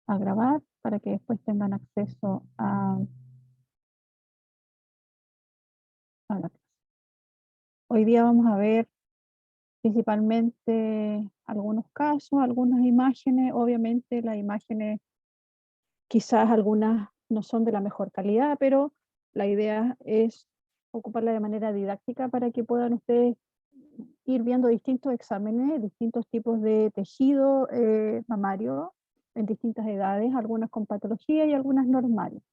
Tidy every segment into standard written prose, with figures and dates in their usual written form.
a grabar para que después tengan acceso a la clase. Hoy día vamos a ver principalmente algunos casos, algunas imágenes. Obviamente las imágenes, quizás algunas no son de la mejor calidad, pero la idea es ocuparla de manera didáctica para que puedan ustedes ir viendo distintos exámenes, distintos tipos de tejido mamario en distintas edades, algunas con patología y algunas normales,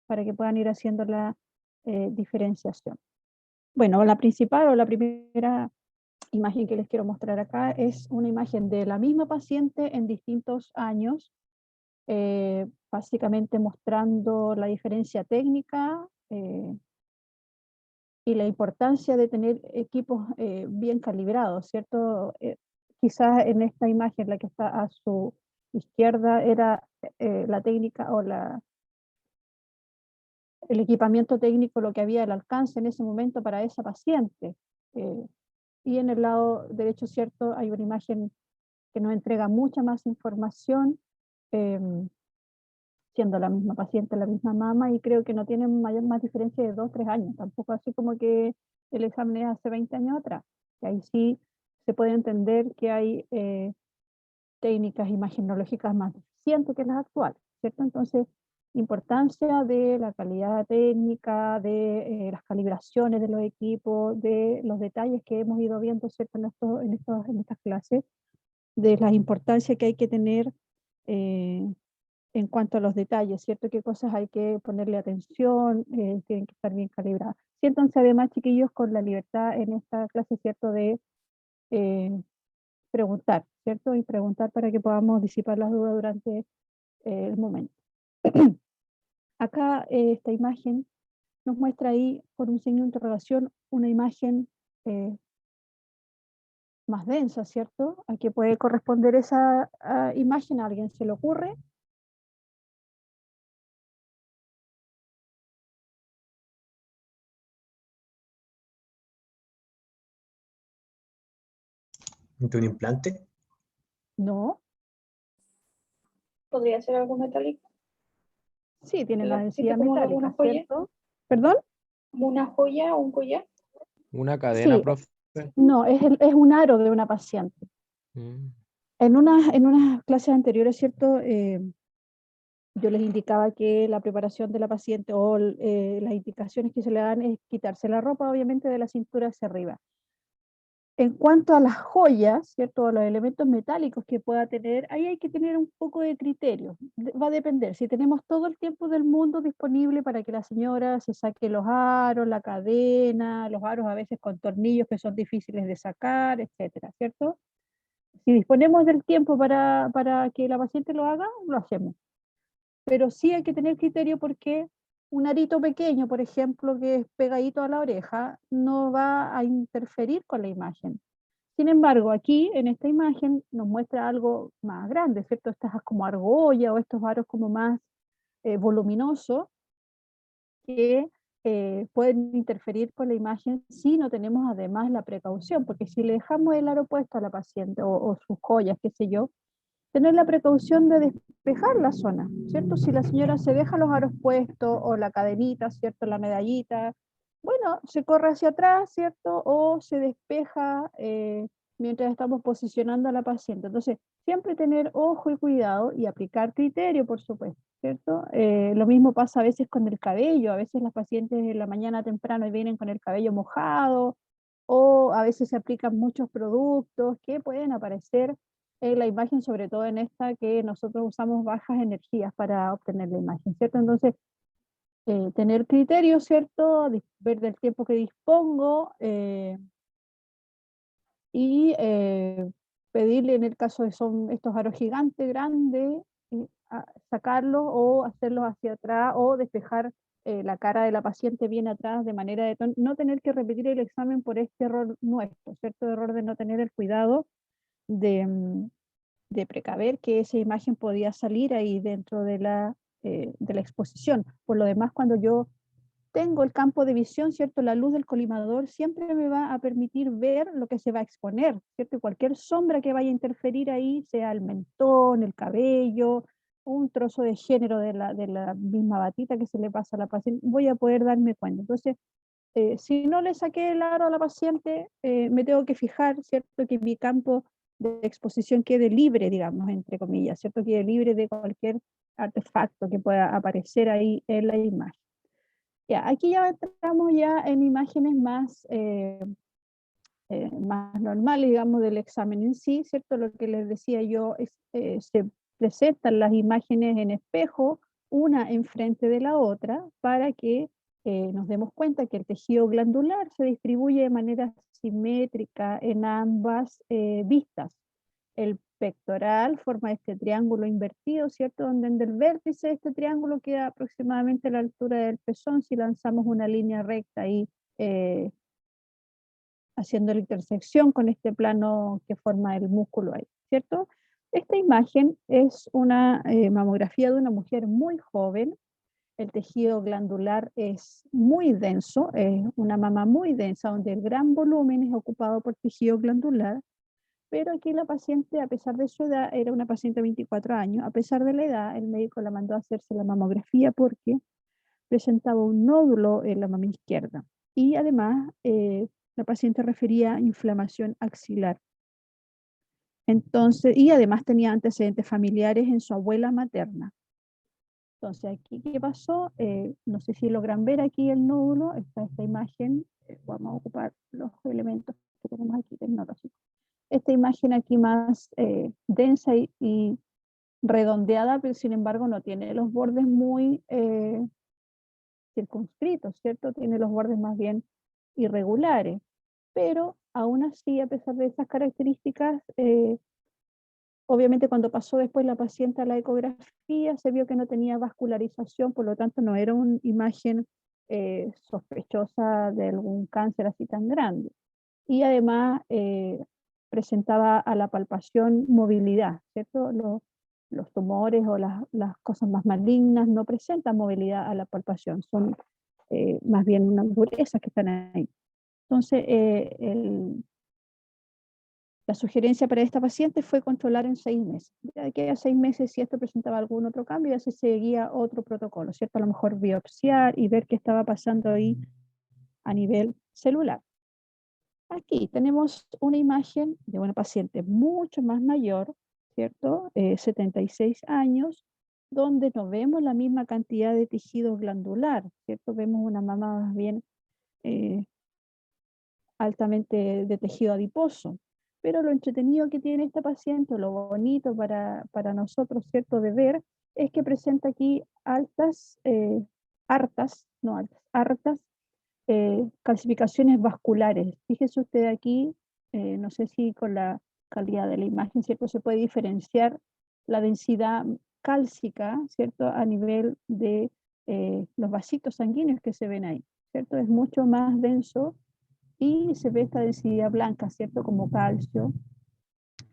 para que puedan ir haciendo la diferenciación. Bueno, la principal o la primera imagen que les quiero mostrar acá es una imagen de la misma paciente en distintos años, básicamente mostrando la diferencia técnica y la importancia de tener equipos bien calibrados, ¿cierto? Quizás en esta imagen, la que está a su izquierda, era la técnica o el equipamiento técnico, lo que había al alcance en ese momento para esa paciente. Y en el lado derecho, ¿cierto? Hay una imagen que nos entrega mucha más información, siendo la misma paciente, la misma mama, y creo que no tienen más diferencia de 2 o 3 años, tampoco así como que el examen es hace 20 años atrás. Y ahí sí se puede entender que hay técnicas imagenológicas más eficientes que las actuales, ¿cierto? Entonces, importancia de la calidad técnica, de las calibraciones de los equipos, de los detalles que hemos ido viendo, ¿cierto? En estas clases, de la importancia que hay que tener en cuanto a los detalles, ¿cierto? ¿Qué cosas hay que ponerle atención? Tienen que estar bien calibradas. Siéntanse además, chiquillos, con la libertad en esta clase, ¿cierto? De preguntar, ¿cierto? Y preguntar para que podamos disipar las dudas durante el momento. Acá esta imagen nos muestra ahí, con un signo de interrogación, una imagen más densa, ¿cierto? ¿A qué puede corresponder esa imagen? ¿A alguien se le ocurre? ¿De un implante? No. ¿Podría ser algo metálico? Sí, tiene la densidad como metálica, una joya. ¿cierto? ¿Perdón? ¿Como una joya o un collar? Una cadena, Sí, profe. no, es un aro de una paciente. Mm. En unas clases anteriores, ¿cierto? Yo les indicaba que la preparación de la paciente o las indicaciones que se le dan es quitarse la ropa, obviamente, de la cintura hacia arriba. En cuanto a las joyas, ¿cierto? Los elementos metálicos que pueda tener, ahí hay que tener un poco de criterio. Va a depender. Si tenemos todo el tiempo del mundo disponible para que la señora se saque los aros, la cadena, los aros a veces con tornillos que son difíciles de sacar, etcétera, ¿cierto? Si disponemos del tiempo para que la paciente lo haga, lo hacemos. Pero sí hay que tener criterio porque un arito pequeño, por ejemplo, que es pegadito a la oreja, no va a interferir con la imagen. Sin embargo, aquí en esta imagen nos muestra algo más grande, ¿cierto? Estas como argolla o estos aros como más voluminosos que pueden interferir con la imagen si no tenemos además la precaución, porque si le dejamos el aro puesto a la paciente o sus joyas, qué sé yo, tener la precaución de despejar la zona, ¿cierto? Si la señora se deja los aros puestos o la cadenita, ¿cierto? La medallita, bueno, se corre hacia atrás, ¿cierto? O se despeja mientras estamos posicionando a la paciente. Entonces, siempre tener ojo y cuidado y aplicar criterio, por supuesto, ¿cierto? Lo mismo pasa a veces con el cabello, a veces las pacientes en la mañana temprano vienen con el cabello mojado, o a veces se aplican muchos productos que pueden aparecer en la imagen, sobre todo en esta que nosotros usamos bajas energías para obtener la imagen, ¿cierto? Entonces, tener criterio, ¿cierto? Ver del tiempo que dispongo y pedirle, en el caso de son estos aros gigantes, grandes, sacarlos o hacerlos hacia atrás o despejar la cara de la paciente bien atrás de manera de no tener que repetir el examen por este error nuestro, ¿cierto? Error de no tener el cuidado de precaver que esa imagen podía salir ahí dentro de la exposición. Por lo demás, cuando yo tengo el campo de visión, ¿cierto? La luz del colimador siempre me va a permitir ver lo que se va a exponer, ¿cierto? Y cualquier sombra que vaya a interferir ahí, sea el mentón, el cabello un trozo de género de la misma batita que se le pasa a la paciente, voy a poder darme cuenta. Entonces, si no le saqué el aro a la paciente, me tengo que fijar, ¿cierto?, que mi campo de exposición quede libre, digamos, entre comillas, ¿cierto?, quede libre de cualquier artefacto que pueda aparecer ahí en la imagen. Ya, aquí ya entramos ya en imágenes más normales, digamos, del examen en sí, ¿cierto? Lo que les decía yo, se presentan las imágenes en espejo, una enfrente de la otra, para que nos demos cuenta que el tejido glandular se distribuye de manera simétrica en ambas vistas. El pectoral forma este triángulo invertido, ¿cierto? Donde en el vértice de este triángulo queda aproximadamente a la altura del pezón si lanzamos una línea recta ahí, haciendo la intersección con este plano que forma el músculo ahí, ¿cierto? Esta imagen es una mamografía de una mujer muy joven. El tejido glandular es muy denso, es una mama muy densa, donde el gran volumen es ocupado por tejido glandular, pero aquí la paciente, a pesar de su edad, era una paciente de 24 años, a pesar de la edad, el médico la mandó a hacerse la mamografía porque presentaba un nódulo en la mama izquierda. Y además, la paciente refería inflamación axilar. Entonces, y además tenía antecedentes familiares en su abuela materna. Entonces, aquí, ¿qué pasó? No sé si logran ver aquí el nódulo, está esta imagen, vamos a ocupar los elementos que tenemos aquí tecnológicos. Esta imagen aquí más densa y redondeada, pero sin embargo no tiene los bordes muy circunscritos, ¿cierto? Tiene los bordes más bien irregulares, pero aún así, a pesar de esas características, obviamente cuando pasó después la paciente a la ecografía, se vio que no tenía vascularización, por lo tanto no era una imagen sospechosa de algún cáncer así tan grande. Y además presentaba a la palpación movilidad, ¿cierto? Los tumores o las cosas más malignas no presentan movilidad a la palpación, son más bien unas durezas que están ahí. Entonces, la sugerencia para esta paciente fue controlar en 6 meses. De que a 6 meses, si esto presentaba algún otro cambio, ya se seguía otro protocolo, ¿cierto? A lo mejor biopsiar y ver qué estaba pasando ahí a nivel celular. Aquí tenemos una imagen de una paciente mucho más mayor, ¿cierto? 76 años, donde no vemos la misma cantidad de tejido glandular, ¿cierto? Vemos una mama más bien altamente de tejido adiposo. Pero lo entretenido que tiene esta paciente, lo bonito para nosotros, ¿cierto?, de ver, es que presenta aquí hartas calcificaciones vasculares. Fíjese usted aquí, no sé si con la calidad de la imagen, ¿cierto?, se puede diferenciar la densidad cálcica, ¿cierto?, a nivel de los vasitos sanguíneos que se ven ahí, ¿cierto? Es mucho más denso y se ve esta densidad blanca, ¿cierto?, como calcio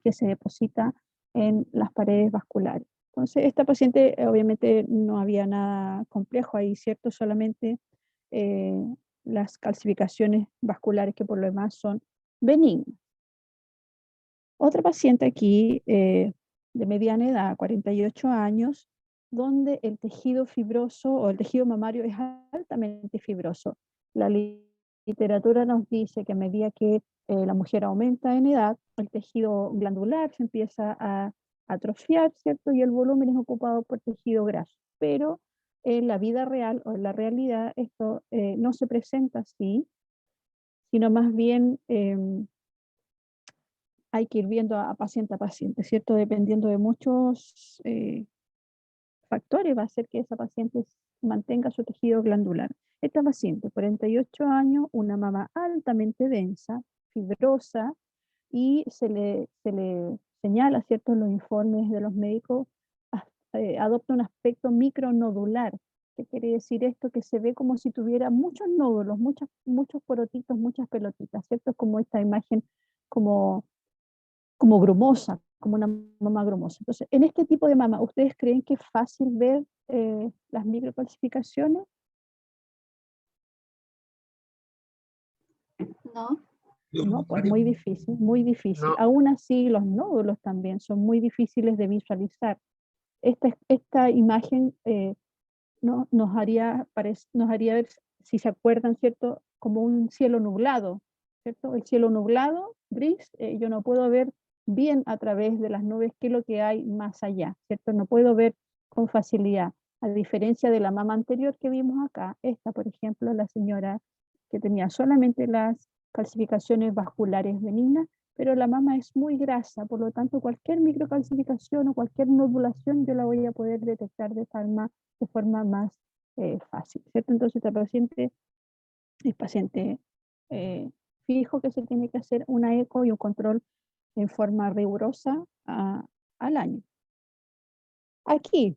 que se deposita en las paredes vasculares. Entonces, esta paciente obviamente no había nada complejo ahí, ¿cierto? Solamente las calcificaciones vasculares que por lo demás son benignas. Otra paciente aquí de mediana edad, 48 años, donde el tejido fibroso o el tejido mamario es altamente fibroso. La literatura nos dice que a medida que la mujer aumenta en edad, el tejido glandular se empieza a atrofiar, ¿cierto? Y el volumen es ocupado por tejido graso. Pero en la vida real o en la realidad esto no se presenta así, sino más bien hay que ir viendo a paciente, ¿cierto? Dependiendo de muchos factores va a hacer que esa paciente mantenga su tejido glandular. Esta paciente, 48 años, una mama altamente densa, fibrosa, y se le señala, ¿cierto?, en los informes de los médicos, adopta un aspecto micronodular. ¿Qué quiere decir esto? Que se ve como si tuviera muchos nódulos, muchos porotitos, muchas pelotitas, ¿cierto? Como esta imagen como grumosa, como una mama grumosa. Entonces, en este tipo de mama, ¿ustedes creen que es fácil ver las microcalcificaciones? No. No, pues muy difícil, muy difícil. No. Aún así, los nódulos también son muy difíciles de visualizar. esta imagen nos haría ver, si se acuerdan, ¿cierto? Como un cielo nublado, ¿cierto? El cielo nublado, gris, yo no puedo ver bien a través de las nubes qué es lo que hay más allá, ¿cierto? No puedo ver con facilidad, a diferencia de la mama anterior que vimos acá. Esta, por ejemplo, la señora que tenía solamente las calcificaciones vasculares benignas, pero la mama es muy grasa, por lo tanto cualquier microcalcificación o cualquier nodulación yo la voy a poder detectar de forma más fácil, ¿cierto? Entonces esta paciente es paciente fijo que se tiene que hacer una eco y un control en forma rigurosa al año. Aquí,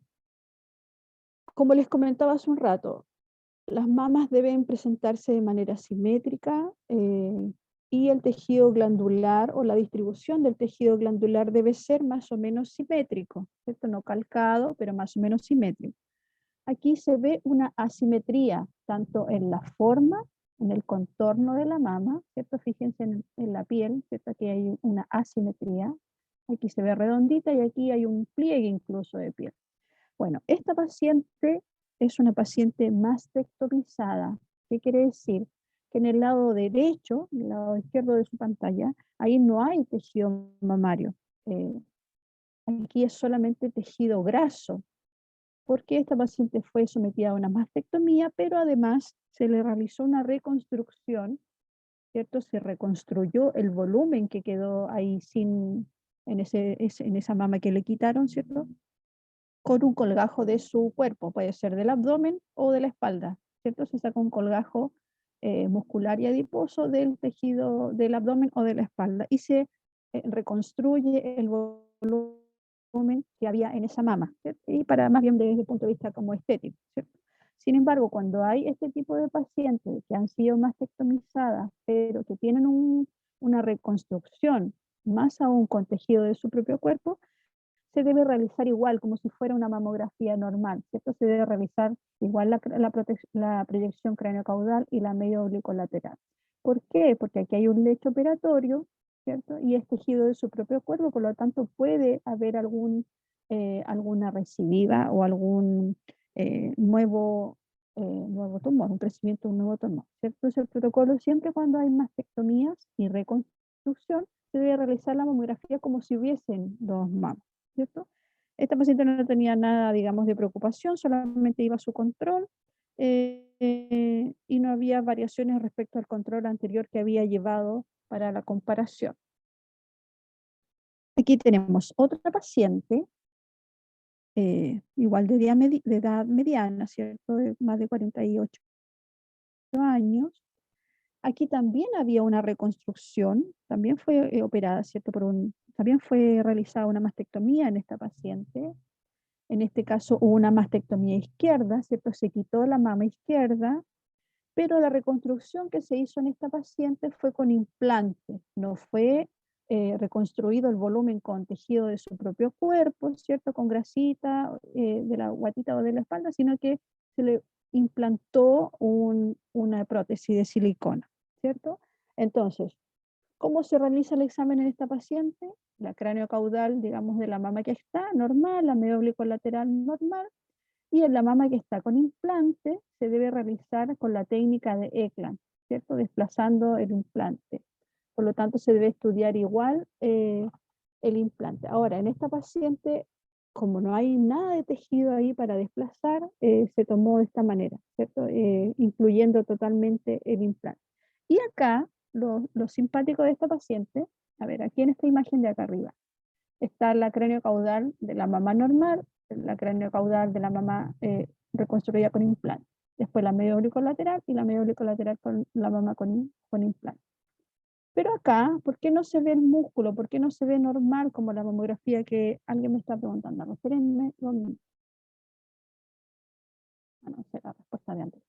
como les comentaba hace un rato, las mamas deben presentarse de manera simétrica y el tejido glandular o la distribución del tejido glandular debe ser más o menos simétrico, ¿cierto? No calcado, pero más o menos simétrico. Aquí se ve una asimetría, tanto en la forma, en el contorno de la mama, ¿cierto? Fíjense en la piel, ¿cierto? Aquí hay una asimetría, aquí se ve redondita y aquí hay un pliegue incluso de piel. Bueno, esta paciente es una paciente mastectomizada. ¿Qué quiere decir? Que en el lado derecho, en el lado izquierdo de su pantalla, ahí no hay tejido mamario. Aquí es solamente tejido graso, porque esta paciente fue sometida a una mastectomía, pero además se le realizó una reconstrucción, ¿cierto? Se reconstruyó el volumen que quedó ahí en esa mama que le quitaron, ¿cierto? Con un colgajo de su cuerpo, puede ser del abdomen o de la espalda, ¿cierto? Se saca un colgajo muscular y adiposo del tejido del abdomen o de la espalda y se reconstruye el volumen que había en esa mama, ¿cierto? Y para más bien desde el punto de vista como estético, ¿cierto? Sin embargo, cuando hay este tipo de pacientes que han sido mastectomizadas, pero que tienen una reconstrucción, más aún con tejido de su propio cuerpo, se debe realizar igual, como si fuera una mamografía normal, ¿cierto? Se debe realizar igual la proyección craneocaudal y la medio oblicuolateral. ¿Por qué? Porque aquí hay un lecho operatorio, ¿cierto? Y es tejido de su propio cuerpo, por lo tanto puede haber alguna recidiva o algún nuevo tumor, un crecimiento de un nuevo tumor, ¿cierto? Entonces el protocolo siempre cuando hay mastectomías y reconstrucción se debe realizar la mamografía como si hubiesen dos mamas, ¿cierto? Esta paciente no tenía nada, digamos, de preocupación, solamente iba a su control y no había variaciones respecto al control anterior que había llevado para la comparación. Aquí tenemos otra paciente, igual de edad mediana, ¿cierto? De más de 48 años. Aquí también había una reconstrucción, también fue operada, ¿cierto? También fue realizada una mastectomía en esta paciente. En este caso hubo una mastectomía izquierda, ¿cierto? Se quitó la mama izquierda, pero la reconstrucción que se hizo en esta paciente fue con implante, no fue reconstruido el volumen con tejido de su propio cuerpo, ¿cierto? Con grasita de la guatita o de la espalda, sino que se le implantó una prótesis de silicona, ¿cierto? Entonces, ¿cómo se realiza el examen en esta paciente? La craneocaudal, digamos, de la mama que está normal, la medio oblicuolateral normal, y en la mama que está con implante se debe realizar con la técnica de Ekland, ¿cierto? Desplazando el implante. Por lo tanto, se debe estudiar igual el implante. Ahora, en esta paciente, como no hay nada de tejido ahí para desplazar, se tomó de esta manera, ¿cierto? Incluyendo totalmente el implante. Y acá, lo simpático de esta paciente, a ver, aquí en esta imagen de acá arriba, está la craneocaudal de la mamá normal, la craneocaudal de la mamá reconstruida con implante. Después la medio oblicuolateral y la medio oblicuolateral con la mamá con implante. Pero acá, ¿por qué no se ve el músculo? ¿Por qué no se ve normal como la mamografía que alguien me está preguntando? Espérenme, no sé la respuesta de antes.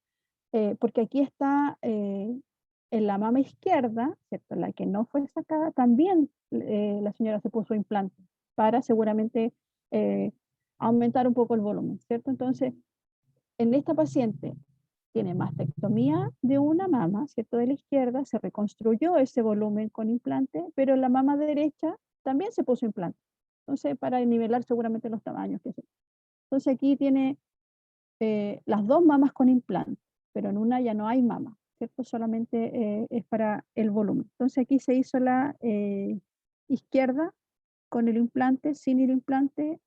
Porque aquí está en la mama izquierda, ¿cierto? La que no fue sacada, también la señora se puso implante para seguramente aumentar un poco el volumen, ¿cierto? Entonces, en esta paciente tiene mastectomía de una mama, ¿cierto? De la izquierda, se reconstruyó ese volumen con implante, pero en la mama derecha también se puso implante. Entonces, para nivelar seguramente los tamaños. Entonces aquí tiene las dos mamas con implante, pero en una ya no hay mama, ¿cierto? Solamente es para el volumen. Entonces aquí se hizo la izquierda con el implante, sin el implante,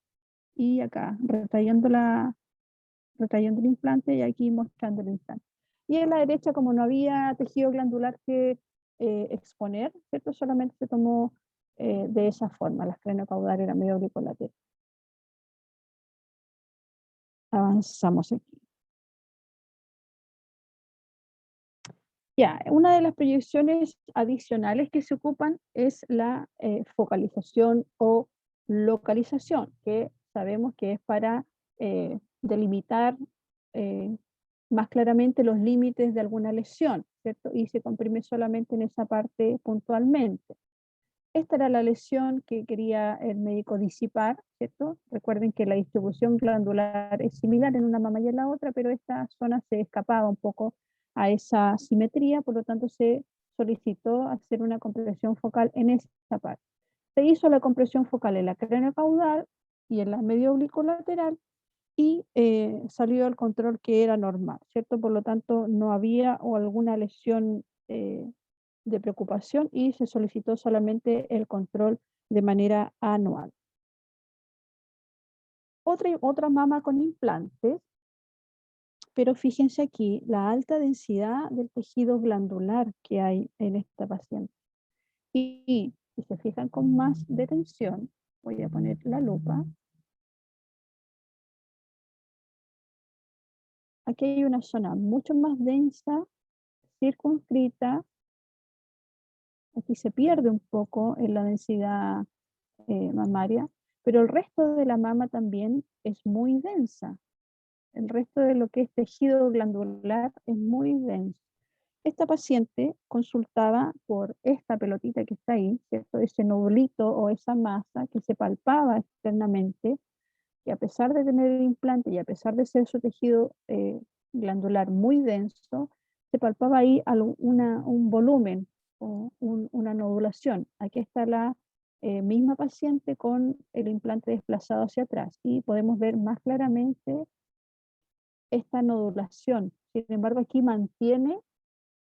y acá retrayendo el implante y aquí mostrando el implante. Y en la derecha, como no había tejido glandular que exponer, ¿cierto? Solamente se tomó de esa forma, las craneocaudales era medio auricolateral. Avanzamos aquí. Ya, una de las proyecciones adicionales que se ocupan es la focalización o localización, que sabemos que es para delimitar más claramente los límites de alguna lesión, ¿cierto? Y se comprime solamente en esa parte puntualmente. Esta era la lesión que quería el médico disipar, ¿cierto? Recuerden que la distribución glandular es similar en una mama y en la otra, pero esta zona se escapaba un poco a esa simetría, por lo tanto se solicitó hacer una compresión focal en esa parte. Se hizo la compresión focal en la craneocaudal y en la medio oblicuolateral y salió el control que era normal, ¿cierto? Por lo tanto, no había o alguna lesión de preocupación y se solicitó solamente el control de manera anual. Otra mama con implantes, pero fíjense aquí la alta densidad del tejido glandular que hay en esta paciente. Y si se fijan con más detención, voy a poner la lupa. Aquí hay una zona mucho más densa, circunscrita. Aquí se pierde un poco en la densidad mamaria, pero el resto de la mama también es muy densa. El resto de lo que es tejido glandular es muy denso. Esta paciente consultaba por esta pelotita que está ahí, ¿cierto? Ese nodulito o esa masa que se palpaba externamente, que a pesar de tener el implante y a pesar de ser su tejido glandular muy denso, se palpaba ahí un volumen o una nodulación. Aquí está la misma paciente con el implante desplazado hacia atrás y podemos ver más claramente esta nodulación. Sin embargo, aquí mantiene,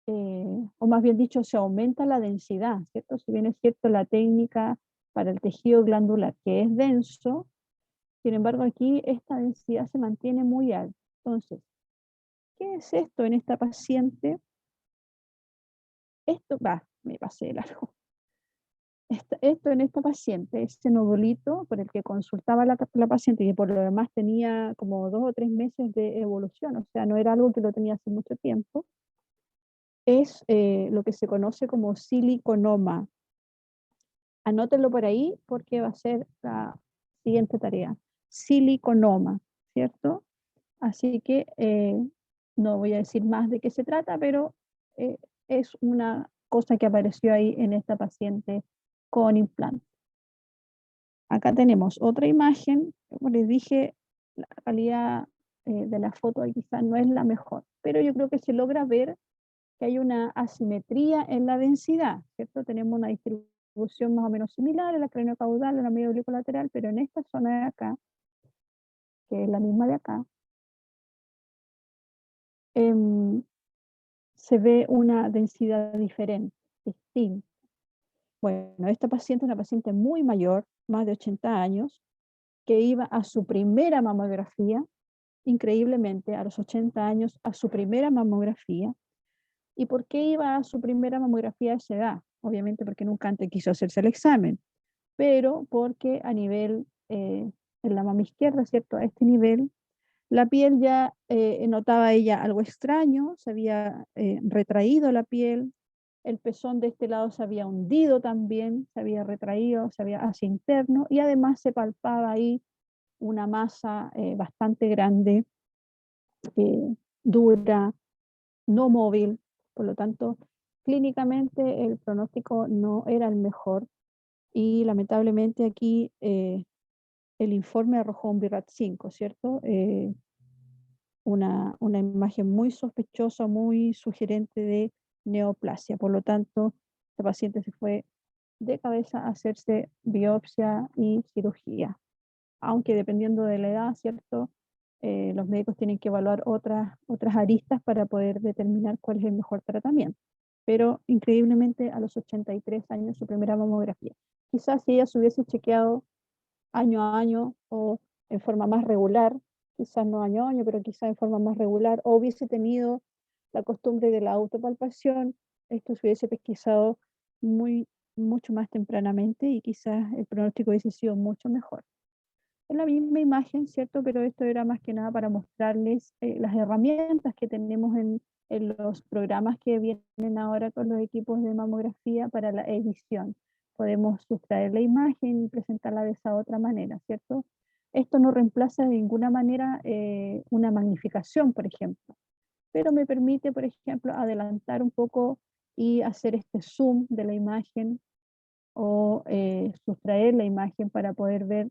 o más bien dicho, se aumenta la densidad, ¿cierto? Si bien es cierto la técnica para el tejido glandular, que es denso, sin embargo, aquí esta densidad se mantiene muy alta. Entonces, ¿qué es esto en esta paciente? Esto, me pasé de largo. Esto en esta paciente, este nodulito por el que consultaba la paciente y por lo demás tenía como 2 o 3 meses de evolución, o sea, no era algo que lo tenía hace mucho tiempo, es lo que se conoce como siliconoma. Anótenlo por ahí porque va a ser la siguiente tarea. Siliconoma, ¿cierto? Así que no voy a decir más de qué se trata, pero es una cosa que apareció ahí en esta paciente con implante. Acá tenemos otra imagen. Como les dije, la calidad de la foto ahí quizás no es la mejor, pero yo creo que se logra ver que hay una asimetría en la densidad, ¿cierto? Tenemos una distribución más o menos similar en la craneocaudal, en la medio oblicuolateral, pero en esta zona de acá, que es la misma de acá, se ve una densidad diferente, distinta. Bueno, esta paciente es una paciente muy mayor, más de 80 años, que iba a su primera mamografía, increíblemente a los 80 años, a su primera mamografía. ¿Y por qué iba a su primera mamografía a esa edad? Obviamente porque nunca antes quiso hacerse el examen, pero porque a nivel, en la mama izquierda, ¿cierto? A este nivel, la piel ya notaba ella algo extraño, se había retraído la piel, el pezón de este lado se había hundido también, se había retraído, se había hacia interno y además se palpaba ahí una masa bastante grande, dura, no móvil, por lo tanto, clínicamente el pronóstico no era el mejor y lamentablemente aquí el informe arrojó un BIRAT 5, ¿cierto? Una imagen muy sospechosa, muy sugerente de neoplasia. Por lo tanto, este paciente se fue de cabeza a hacerse biopsia y cirugía. aunque dependiendo de la edad, ¿cierto? Los médicos tienen que evaluar otras aristas para poder determinar cuál es el mejor tratamiento. Pero increíblemente a los 83 años su primera mamografía. Quizás si ella se hubiese chequeado año a año o en forma más regular, quizás no año a año, pero quizás en forma más regular, o hubiese tenido la costumbre de la autopalpación, esto se hubiese pesquisado mucho más tempranamente y quizás el pronóstico hubiese sido mucho mejor. Es la misma imagen, ¿cierto? Pero esto era más que nada para mostrarles las herramientas que tenemos en los programas que vienen ahora con los equipos de mamografía para la edición. Podemos sustraer la imagen y presentarla de esa otra manera, ¿cierto? Esto no reemplaza de ninguna manera una magnificación, por ejemplo, pero me permite, por ejemplo, adelantar un poco y hacer este zoom de la imagen o sustraer la imagen para poder ver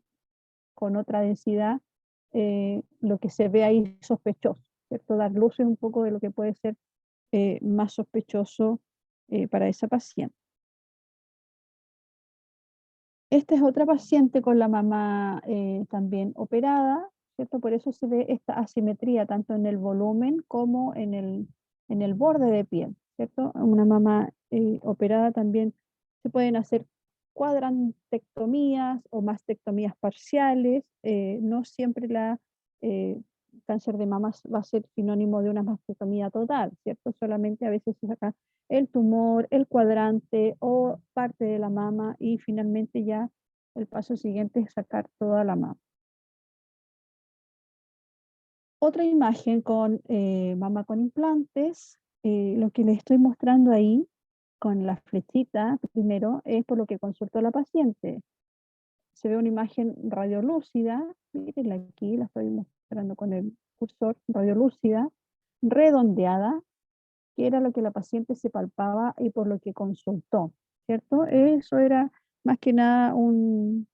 con otra densidad lo que se ve ahí sospechoso, ¿cierto? Dar luces un poco de lo que puede ser más sospechoso para esa paciente. Esta es otra paciente con la mamá también operada, ¿cierto? Por eso se ve esta asimetría tanto en el volumen como en el borde de piel, ¿cierto? Una mamá operada también se pueden hacer cuadrantectomías o mastectomías parciales. No siempre la cáncer de mama va a ser sinónimo de una mastectomía total, ¿cierto? Solamente a veces se saca el tumor, el cuadrante o parte de la mama y finalmente ya el paso siguiente es sacar toda la mama. Otra imagen con mama con implantes, lo que les estoy mostrando ahí con la flechita primero es por lo que consultó la paciente. Se ve una imagen radiolúcida, mírenla aquí, la estoy mostrando con el cursor, radiolúcida, redondeada, que era lo que la paciente se palpaba y por lo que consultó, ¿cierto? Eso era más que nada una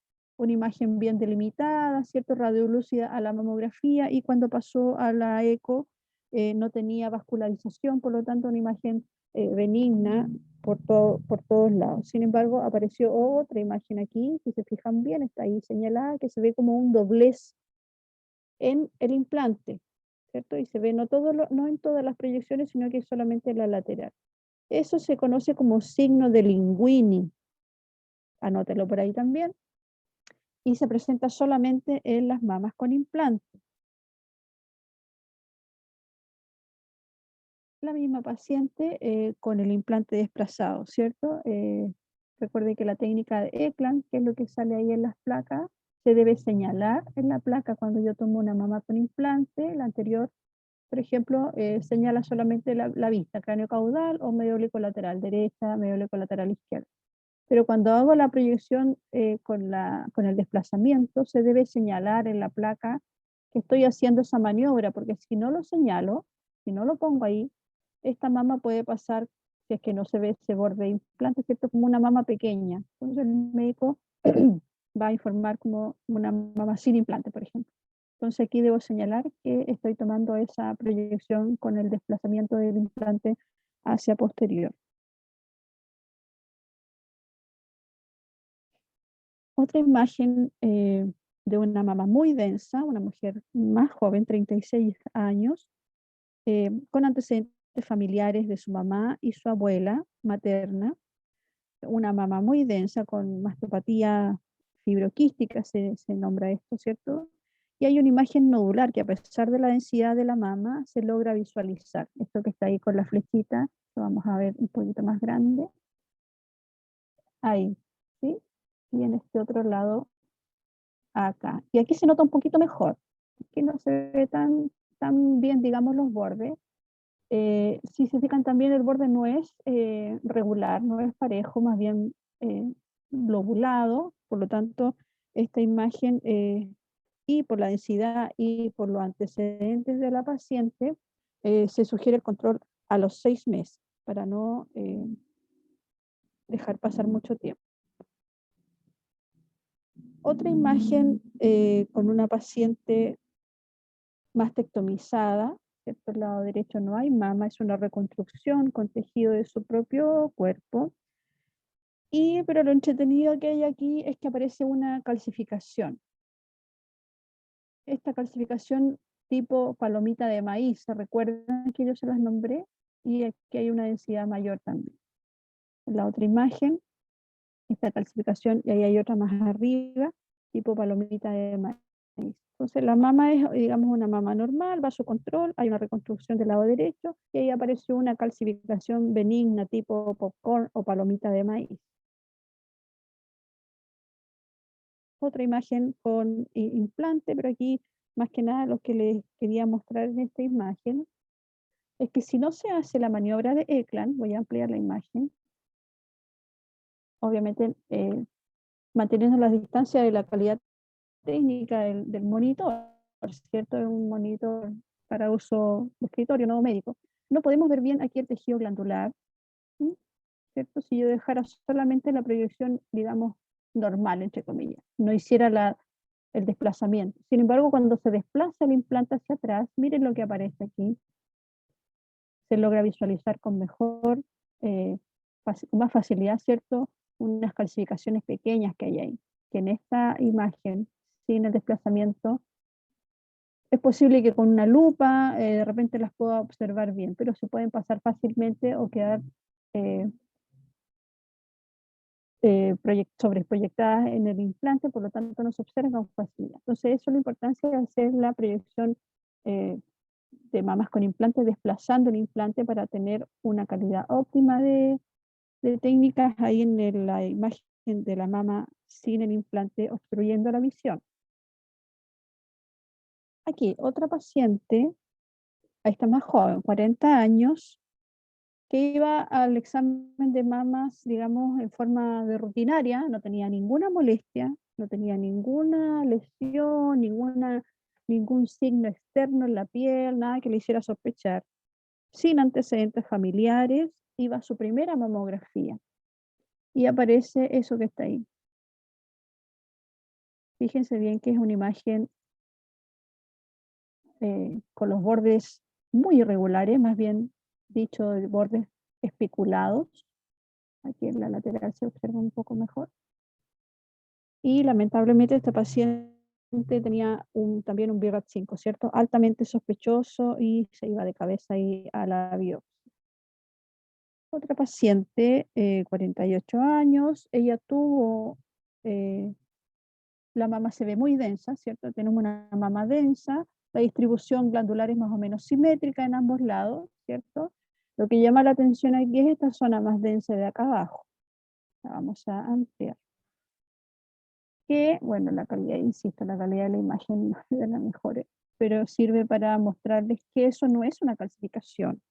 imagen bien delimitada, ¿cierto? Radiolúcida a la mamografía y cuando pasó a la eco no tenía vascularización, por lo tanto una imagen benigna por todos lados. Sin embargo, apareció otra imagen aquí, si se fijan bien, está ahí señalada, que se ve como un doblez en el implante, ¿cierto? Y se ve no en todas las proyecciones, sino que solamente en la lateral. Eso se conoce como signo de Linguini. Anótelo por ahí también. Y se presenta solamente en las mamas con implante. La misma paciente con el implante desplazado, ¿cierto? Recuerde que la técnica de Ekland, que es lo que sale ahí en las placas, se debe señalar en la placa cuando yo tomo una mama con implante, la anterior, por ejemplo, señala solamente la vista, cráneo caudal o medio oblicuo lateral derecha, medio oblicuo lateral izquierda. Pero cuando hago la proyección con el desplazamiento, se debe señalar en la placa que estoy haciendo esa maniobra, porque si no lo señalo, si no lo pongo ahí, esta mama puede pasar, si es que no se ve ese borde de implante, ¿cierto? Como una mama pequeña. Entonces el médico va a informar como una mama sin implante, por ejemplo. Entonces aquí debo señalar que estoy tomando esa proyección con el desplazamiento del implante hacia posterior. Otra imagen de una mama muy densa, una mujer más joven, 36 años, con antecedentes familiares de su mamá y su abuela materna, una mama muy densa con mastopatía fibroquística, se nombra esto, ¿cierto? Y hay una imagen nodular que a pesar de la densidad de la mama se logra visualizar. Esto que está ahí con la flechita, lo vamos a ver un poquito más grande. Ahí, ¿sí? Y en este otro lado, acá. Y aquí se nota un poquito mejor, que no se ve tan bien, digamos, los bordes. Si se fijan también el borde no es regular, no es parejo, más bien lobulado, por lo tanto esta imagen y por la densidad y por los antecedentes de la paciente se sugiere el control a los 6 meses para no dejar pasar mucho tiempo. Otra imagen con una paciente mastectomizada, ¿cierto? El lado derecho no hay mama, es una reconstrucción con tejido de su propio cuerpo. Pero lo entretenido que hay aquí es que aparece una calcificación. esta calcificación tipo palomita de maíz. ¿Se recuerdan que yo se las nombré? Y aquí hay una densidad mayor también. En la otra imagen, esta calcificación, y ahí hay otra más arriba, tipo palomita de maíz. Entonces la mama es, digamos, una mama normal, vasocontrol, hay una reconstrucción del lado derecho, y ahí apareció una calcificación benigna tipo popcorn o palomita de maíz. Otra imagen con implante, pero aquí más que nada lo que les quería mostrar en esta imagen es que si no se hace la maniobra de Ekland, voy a ampliar la imagen, obviamente manteniendo la distancia de la calidad técnica del monitor, ¿cierto? Es un monitor para uso de escritorio, no médico. No podemos ver bien aquí el tejido glandular, ¿cierto? Si yo dejara solamente la proyección, digamos, normal, entre comillas, no hiciera el desplazamiento. Sin embargo, cuando se desplaza el implante hacia atrás, miren lo que aparece aquí. Se logra visualizar con mejor, con más facilidad, ¿cierto? Unas calcificaciones pequeñas que hay ahí, que en esta imagen, sin el desplazamiento, es posible que con una lupa de repente las pueda observar bien, pero se pueden pasar fácilmente o quedar sobreproyectadas en el implante, por lo tanto no se observan con facilidad. Entonces eso es la importancia de hacer la proyección de mamas con implante, desplazando el implante para tener una calidad óptima de técnicas ahí en la imagen de la mama sin el implante obstruyendo la visión. Aquí, otra paciente, ahí está más joven, 40 años, que iba al examen de mamas, digamos, en forma de rutinaria, no tenía ninguna molestia, no tenía ninguna lesión, ningún signo externo en la piel, nada que le hiciera sospechar. Sin antecedentes familiares, iba a su primera mamografía. Y aparece eso que está ahí. Fíjense bien que es una imagen con los bordes muy irregulares, más bien dicho, de bordes especulados. Aquí en la lateral se observa un poco mejor. Y lamentablemente esta paciente tenía también un BRAF5, ¿cierto? Altamente sospechoso y se iba de cabeza ahí a la biopsia. Otra paciente, 48 años, ella tuvo, la mama se ve muy densa, ¿cierto? Tenemos una mama densa, la distribución glandular es más o menos simétrica en ambos lados, ¿cierto? Lo que llama la atención aquí es esta zona más densa de acá abajo. La vamos a ampliar. Que, bueno, la calidad, insisto, la calidad de la imagen no es de las mejores, pero sirve para mostrarles que eso no es una calcificación.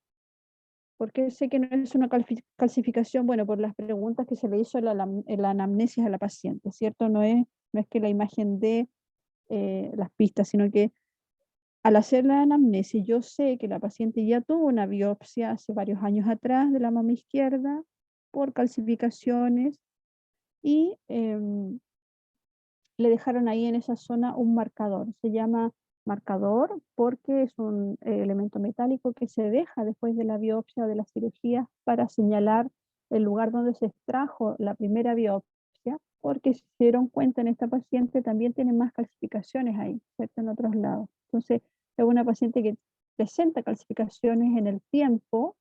¿Por qué sé que no es una calcificación? Bueno, por las preguntas que se le hizo en la anamnesis a la paciente, ¿cierto? No es que la imagen dé las pistas, sino que al hacer la anamnesis yo sé que la paciente ya tuvo una biopsia hace varios años atrás de la mama izquierda por calcificaciones y le dejaron ahí en esa zona un marcador. Se llama marcador porque es un elemento metálico que se deja después de la biopsia o de la cirugía para señalar el lugar donde se extrajo la primera biopsia, porque si se dieron cuenta en esta paciente también tiene más calcificaciones ahí, ¿cierto? En otros lados. Entonces, es una paciente que presenta calcificaciones en el tiempo,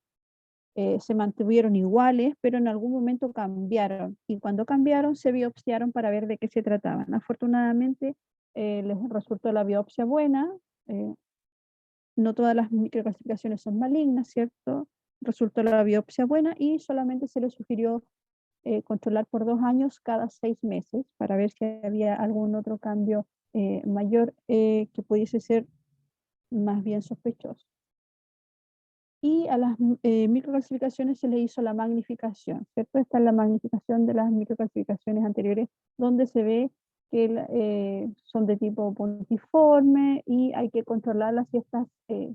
se mantuvieron iguales, pero en algún momento cambiaron. Y cuando cambiaron, se biopsiaron para ver de qué se trataban. Afortunadamente, les resultó la biopsia buena. No todas las microcalcificaciones son malignas, ¿cierto? Resultó la biopsia buena y solamente se le sugirió controlar por 2 años cada 6 meses para ver si había algún otro cambio mayor que pudiese ser más bien sospechoso. Y a las microcalcificaciones se le hizo la magnificación, ¿cierto? Esta es la magnificación de las microcalcificaciones anteriores, donde se ve que son de tipo puntiforme y hay que controlarlas si estas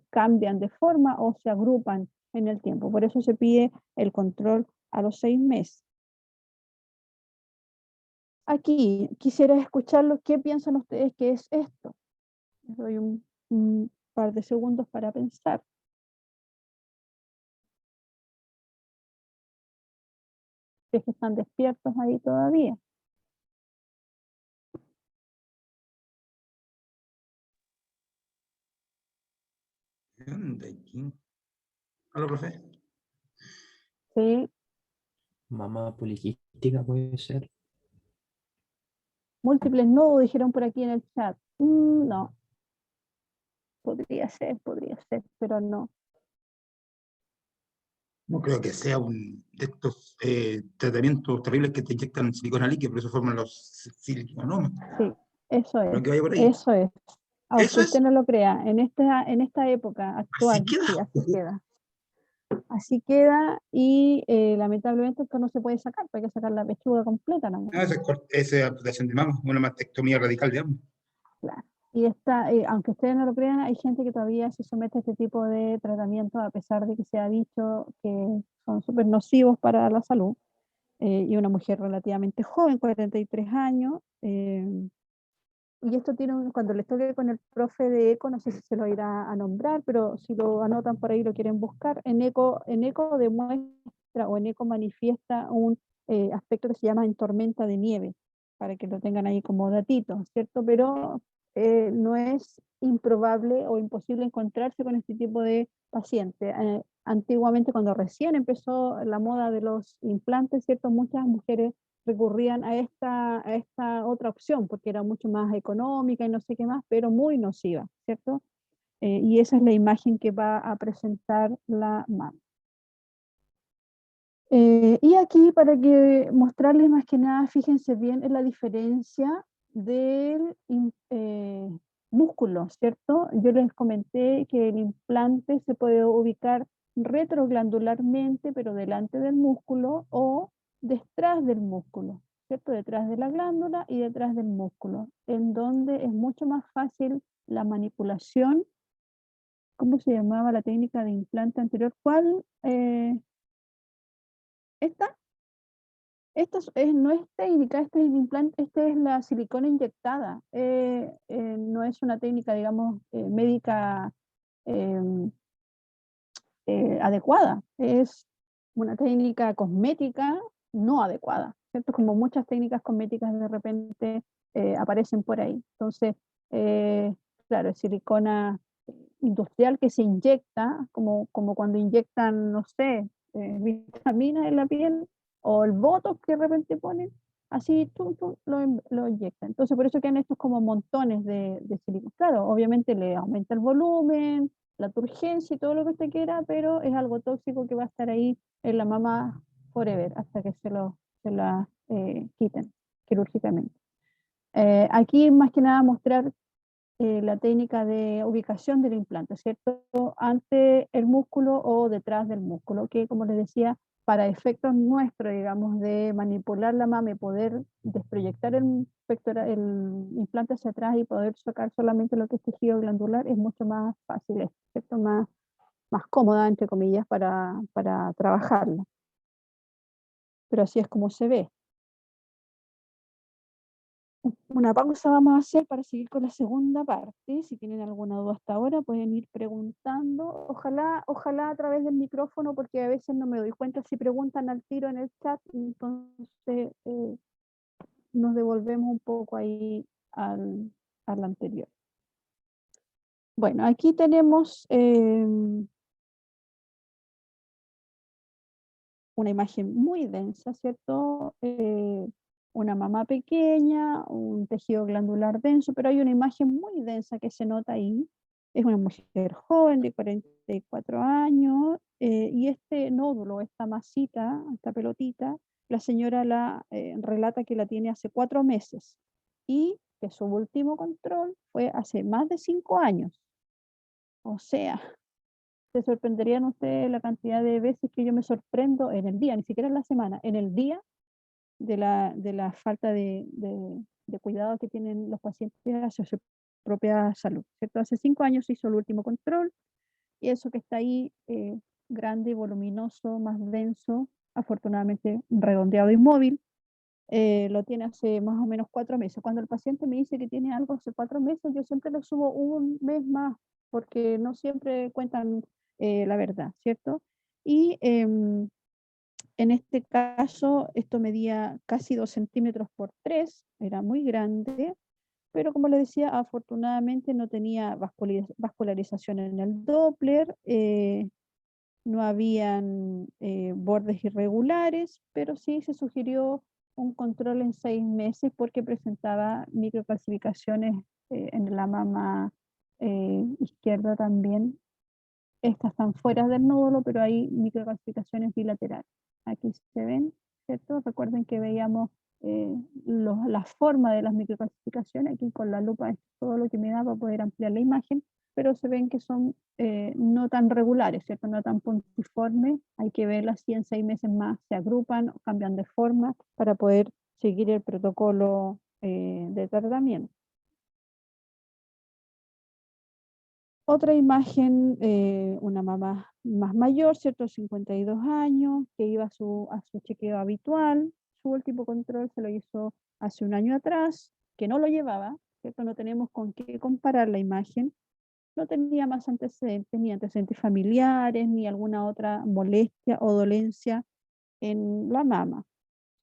cambian de forma o se agrupan en el tiempo. Por eso se pide el control a los 6 meses. Aquí quisiera escucharlo, ¿qué piensan ustedes que es esto? Les doy un par de segundos para pensar. Si es que están despiertos ahí todavía. ¿Qué onda aquí? Hola, profe. Sí, Mama poliquística puede ser. múltiples nodos dijeron por aquí en el chat. No, podría ser, pero no. No creo que sea un de estos tratamientos terribles que te inyectan silicona líquida, por eso forman los siliconomas. Sí, eso Creo es, que vaya por ahí. eso es. Aunque ¿Eso usted es? no lo crea, en esta época ¿Así actual, queda? sí, así queda. Así queda y lamentablemente esto no se puede sacar, porque hay que sacar la pechuga completa, ¿no? No, esa es amputación de mama, una mastectomía radical, digamos. Claro. Y aunque ustedes no lo crean, hay gente que todavía se somete a este tipo de tratamiento a pesar de que se ha dicho que son súper nocivos para la salud. Y una mujer relativamente joven, 43 años. Y esto cuando les toque con el profe de ECO, no sé si se lo irá a nombrar, pero si lo anotan por ahí lo quieren buscar, en ECO demuestra o en ECO manifiesta un aspecto que se llama en tormenta de nieve, para que lo tengan ahí como datito, ¿cierto? Pero no es improbable o imposible encontrarse con este tipo de paciente. Antiguamente, cuando recién empezó la moda de los implantes, ¿cierto? Muchas mujeres recurrían a esta otra opción porque era mucho más económica y no sé qué más, pero muy nociva, ¿cierto? Y esa es la imagen que va a presentar la mama. Y aquí para que mostrarles más que nada, fíjense bien en la diferencia del músculo, ¿cierto? Yo les comenté que el implante se puede ubicar retroglandularmente, pero delante del músculo o detrás del músculo, ¿cierto? Detrás de la glándula y detrás del músculo, en donde es mucho más fácil la manipulación. ¿Cómo se llamaba la técnica de implante anterior? ¿Cuál? ¿Esta? No es técnica, este es el implante, este es la silicona inyectada. No es una técnica, digamos, médica em, adecuada. Es una técnica cosmética no adecuada, ¿cierto? Como muchas técnicas cosméticas de repente aparecen por ahí. Entonces, claro, es silicona industrial que se inyecta, como cuando inyectan, no sé, vitaminas en la piel o el botox que de repente ponen, así tú lo inyectan. Entonces, por eso quedan estos como montones de silicona. Claro, obviamente le aumenta el volumen, la turgencia y todo lo que usted quiera, pero es algo tóxico que va a estar ahí en la mama forever hasta que se la quiten quirúrgicamente. Aquí más que nada mostrar la técnica de ubicación del implante, ¿cierto? Ante el músculo o detrás del músculo, que como les decía, para efectos nuestros, digamos, de manipular la mama y poder desproyectar el implante hacia atrás y poder sacar solamente lo que es tejido glandular, es mucho más fácil, ¿cierto? Más cómoda, entre comillas, para trabajarla. Pero así es como se ve. Una pausa vamos a hacer para seguir con la segunda parte. Si tienen alguna duda hasta ahora, pueden ir preguntando. Ojalá a través del micrófono, porque a veces no me doy cuenta si preguntan al tiro en el chat, entonces nos devolvemos un poco ahí al anterior. Bueno, aquí tenemos una imagen muy densa, ¿cierto? Una mama pequeña, un tejido glandular denso, pero hay una imagen muy densa que se nota ahí. Es una mujer joven de 44 años y este nódulo, esta masita, esta pelotita, la señora relata que la tiene hace 4 meses y que su último control fue hace más de 5 años. O sea, se sorprenderían ustedes la cantidad de veces que yo me sorprendo en el día, ni siquiera en la semana, en el día de la falta de cuidado que tienen los pacientes hacia su propia salud, ¿cierto? Hace 5 años hizo el último control y eso que está ahí, grande, voluminoso, más denso, afortunadamente redondeado y móvil, lo tiene hace más o menos 4 meses. Cuando el paciente me dice que tiene algo hace 4 meses, yo siempre lo subo un mes más, porque no siempre cuentan la verdad, ¿cierto? Y en este caso, esto medía casi 2 centímetros por 3, era muy grande, pero como les decía, afortunadamente no tenía vascularización en el Doppler, no habían bordes irregulares, pero sí se sugirió un control en 6 meses porque presentaba microcalcificaciones en la mama izquierda también. Estas están fuera del nódulo, pero hay microcalcificaciones bilaterales. Aquí se ven, ¿cierto? Recuerden que veíamos la forma de las microcalcificaciones. Aquí con la lupa es todo lo que me da para poder ampliar la imagen, pero se ven que son no tan regulares, ¿cierto? No tan puntiformes. Hay que verlas si en 6 meses más se agrupan o cambian de forma para poder seguir el protocolo de tratamiento. Otra imagen, una mamá más mayor, ¿cierto? 52 años, que iba a su chequeo habitual. Su último control se lo hizo hace un año atrás, que no lo llevaba, ¿cierto? No tenemos con qué comparar la imagen. No tenía más antecedentes, ni antecedentes familiares, ni alguna otra molestia o dolencia en la mama.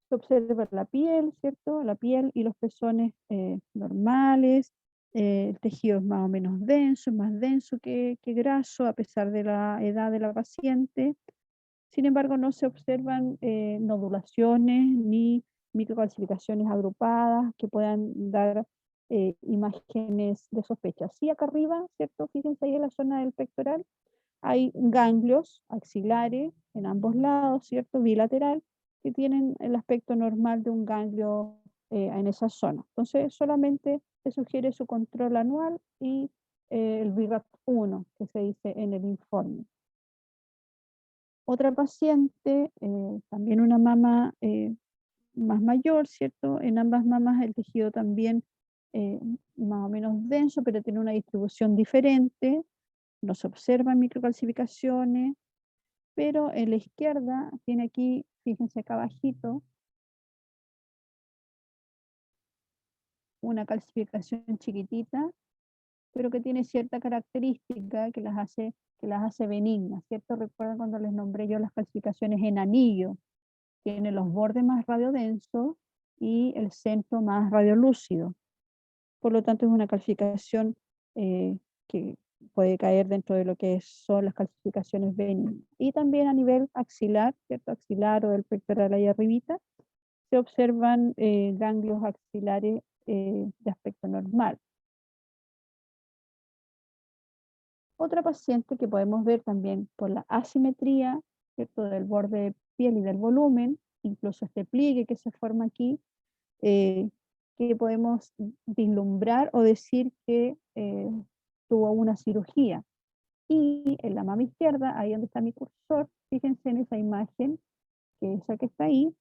Se observa la piel, ¿cierto? La piel y los pezones normales. El tejido es más o menos denso, es más denso que graso, a pesar de la edad de la paciente. Sin embargo, no se observan nodulaciones ni microcalcificaciones agrupadas que puedan dar imágenes de sospecha. Sí, acá arriba, ¿cierto? Fíjense ahí en la zona del pectoral, hay ganglios axilares en ambos lados, ¿cierto? Bilateral, que tienen el aspecto normal de un ganglio en esa zona. Entonces, solamente se sugiere su control anual y el BIRAT-1, que se dice en el informe. Otra paciente, también una mama más mayor, ¿cierto? En ambas mamas el tejido también más o menos denso, pero tiene una distribución diferente. No se observan microcalcificaciones, pero en la izquierda tiene aquí, fíjense acá abajito, una calcificación chiquitita, pero que tiene cierta característica que las hace benignas, ¿cierto? Recuerdan cuando les nombré yo las calcificaciones en anillo, tiene los bordes más radiodensos y el centro más radiolúcido. Por lo tanto, es una calcificación que puede caer dentro de lo que son las calcificaciones benignas. Y también a nivel axilar, ¿cierto? Axilar o del pectoral ahí arribita, se observan ganglios axilares de aspecto normal. Otra paciente que podemos ver también por la asimetría, ¿cierto? Del borde de piel y del volumen, incluso este pliegue que se forma aquí, que podemos vislumbrar o decir que tuvo una cirugía. Y en la mama izquierda, ahí donde está mi cursor, fíjense en esa imagen, que esa que está ahí,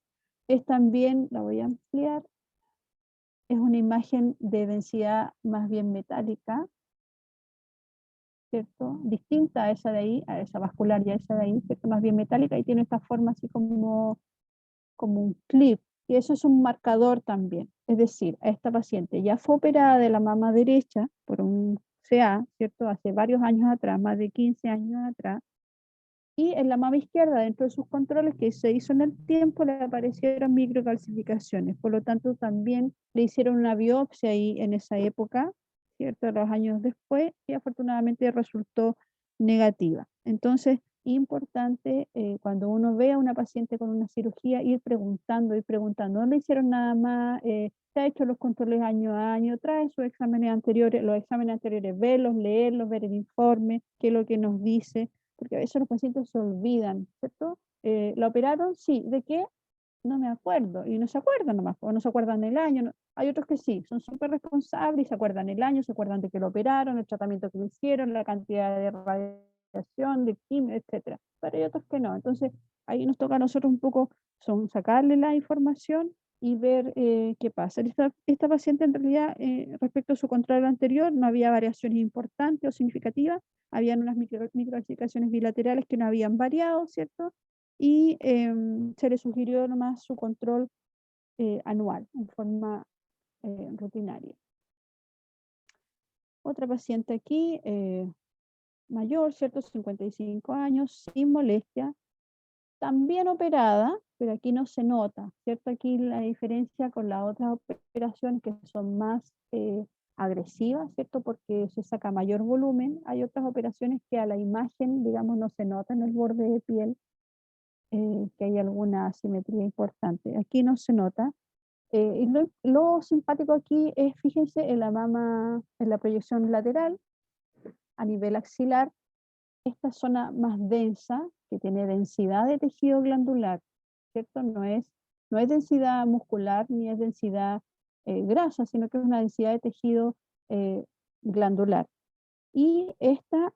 es también, la voy a ampliar, es una imagen de densidad más bien metálica, ¿cierto? Distinta a esa de ahí, a esa vascular y a esa de ahí, ¿cierto? Más bien metálica, y tiene esta forma así como un clip, y eso es un marcador también. Es decir, a esta paciente ya fue operada de la mama derecha por un CA, ¿cierto? Hace varios años atrás, más de 15 años atrás, y en la mama izquierda, dentro de sus controles que se hizo en el tiempo, le aparecieron microcalcificaciones. Por lo tanto, también le hicieron una biopsia ahí en esa época, ¿cierto? Los años después, y afortunadamente resultó negativa. Entonces, importante cuando uno ve a una paciente con una cirugía, ir preguntando, no le hicieron nada más, se ha hecho los controles año a año, trae sus exámenes anteriores, los exámenes anteriores, verlos, leerlos, ver el informe, qué es lo que nos dice, porque a veces los pacientes se olvidan, ¿cierto? ¿La operaron? Sí. ¿De qué? No me acuerdo. Y no se acuerdan nomás, o no se acuerdan el año. No. Hay otros que sí, son súper responsables y se acuerdan el año, se acuerdan de que lo operaron, el tratamiento que le hicieron, la cantidad de radiación, de quimio, etc. Pero hay otros que no. Entonces, ahí nos toca a nosotros un poco sacarle la información y ver qué pasa. Esta paciente en realidad, respecto a su control anterior, no había variaciones importantes o significativas, habían unas microcalcificaciones bilaterales que no habían variado, ¿cierto? Y se le sugirió nomás su control anual, en forma rutinaria. Otra paciente aquí, mayor, ¿cierto? 55 años, sin molestia, también operada, pero aquí no se nota, ¿cierto? Aquí la diferencia con las otras operaciones que son más agresiva, ¿cierto? Porque se saca mayor volumen. Hay otras operaciones que a la imagen, digamos, no se nota en el borde de piel, que hay alguna asimetría importante. Aquí no se nota. Y lo simpático aquí es, fíjense, en la mama, en la proyección lateral, a nivel axilar, esta zona más densa, que tiene densidad de tejido glandular, ¿cierto? No es densidad muscular ni es densidad grasa, sino que es una densidad de tejido glandular. Y esta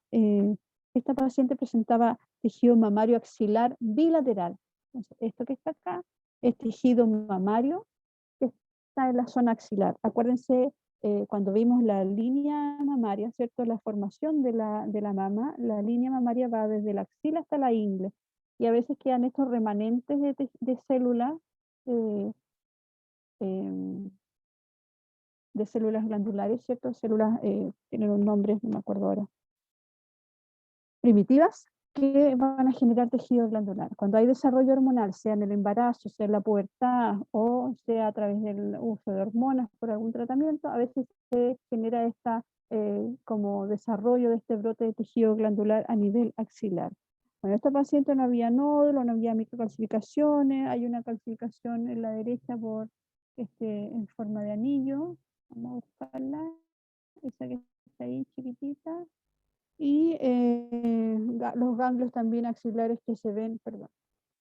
paciente presentaba tejido mamario axilar bilateral. Entonces, esto que está acá es tejido mamario que está en la zona axilar. Acuérdense, cuando vimos la línea mamaria, ¿cierto? La formación de la mama, la línea mamaria va desde la axila hasta la ingle. Y a veces quedan estos remanentes de células, em, de células glandulares, ¿cierto? Células, tienen un nombre, no me acuerdo ahora, primitivas, que van a generar tejido glandular. Cuando hay desarrollo hormonal, sea en el embarazo, sea en la pubertad, o sea a través del uso de hormonas por algún tratamiento, a veces se genera como desarrollo de este brote de tejido glandular a nivel axilar. Bueno, esta paciente no había nódulo, no había microcalcificaciones, hay una calcificación en la derecha en forma de anillo. Vamos a buscarla, esa que está ahí chiquitita. Y los ganglios también axilares que se ven, perdón,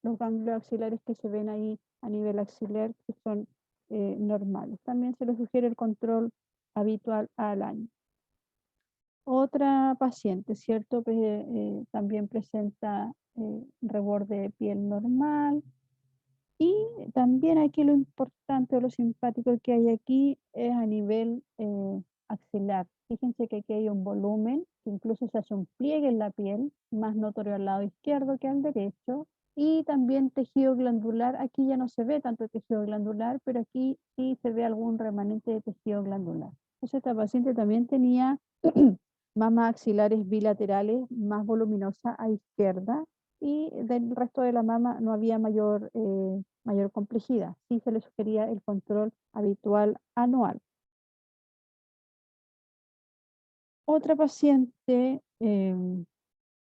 los ganglios axilares que se ven ahí a nivel axilar, que son normales. También se les sugiere el control habitual al año. Otra paciente, ¿cierto? Pues, también presenta reborde de piel normal. Y también aquí lo importante o lo simpático que hay aquí es a nivel axilar. Fíjense que aquí hay un volumen, que incluso se hace un pliegue en la piel, más notorio al lado izquierdo que al derecho. Y también tejido glandular, aquí ya no se ve tanto tejido glandular, pero aquí sí se ve algún remanente de tejido glandular. Entonces esta paciente también tenía mamas axilares bilaterales más voluminosas a izquierda, y del resto de la mama no había mayor complejidad. Sí se le sugería el control habitual anual. Otra paciente,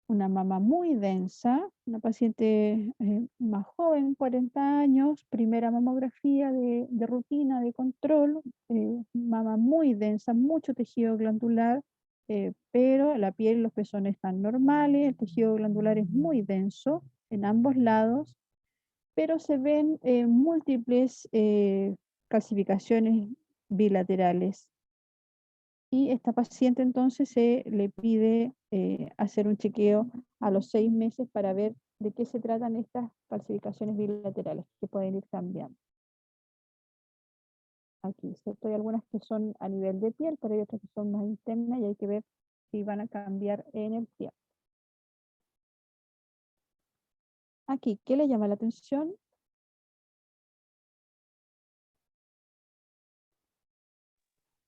una mama muy densa, una paciente más joven, 40 años, primera mamografía de rutina, de control, mama muy densa, mucho tejido glandular, pero la piel y los pezones están normales, el tejido glandular es muy denso en ambos lados, pero se ven múltiples calcificaciones bilaterales. Y esta paciente entonces se le pide hacer un chequeo a los 6 meses para ver de qué se tratan estas calcificaciones bilaterales que pueden ir cambiando. Aquí, ¿cierto? Hay algunas que son a nivel de piel, pero hay otras que son más internas y hay que ver si van a cambiar en el tiempo. Aquí, ¿qué le llama la atención?